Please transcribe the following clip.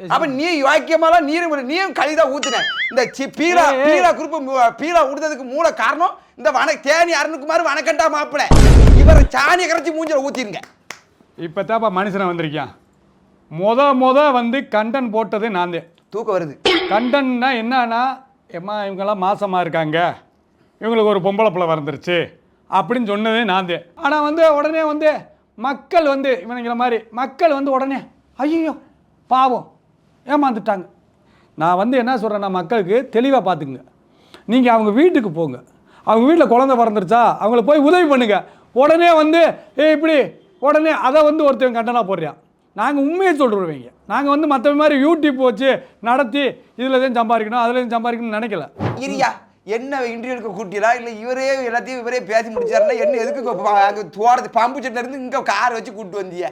அப்ப நீ யோக்கியமாலாம் நீயும் கழிதான் ஊத்துன இந்த பீலா குரூப் பீலா விடுறதுக்கு மூல காரணம் இந்த தேனி அருணுக்குமார் வணக்கண்டா மாப்பிள இவரை சாணியை கரைச்சி மூஞ்சில ஊத்திருங்க. இப்போ தாப்பா மனுஷனை வந்திருக்கான். வந்து கண்டன் போட்டது நான் தான். தூக்கம் வருது. கண்டன்னா என்னன்னா, எம்மா இவங்கெல்லாம் மாசமாக இருக்காங்க, இவங்களுக்கு ஒரு பொம்பளை பிள்ளை வந்துருச்சு அப்படின்னு சொன்னதே நான் தான். ஆனால் உடனே மக்கள் இவனுங்கிற மாதிரி மக்கள் உடனே ஐயோ பாவம் ஏமாந்துட்டாங்க. நான் என்ன சொல்கிறேன்னா, மக்களுக்கு தெளிவாக பார்த்துக்குங்க. நீங்கள் அவங்க வீட்டுக்கு போங்க, அவங்க வீட்டில் குழந்தை பிறந்துருச்சா அவங்கள போய் உதவி பண்ணுங்க. உடனே இப்படி உடனே அதை ஒருத்தன் கண்டனாக போடுறான். நாங்கள் உண்மையை சொல்கிறவங்க. நாங்கள் மற்ற மாதிரி யூடியூப் வச்சு நடத்தி இதில் தான் சம்பாதிக்கணும் அதில் தான் சம்பாதிக்கணும்னு நினைக்கல. இரியா என்ன இன்டர்வியூக்கு கூட்டியா இல்லை இவரே எல்லாத்தையும் இவரே பேசி முடிச்சாருன்னா என்ன எதுக்கு அங்கே தோட்டத்து பாம்பு செட்டில் இருந்து இங்கே காரை வச்சு கூப்பிட்டு வந்திய?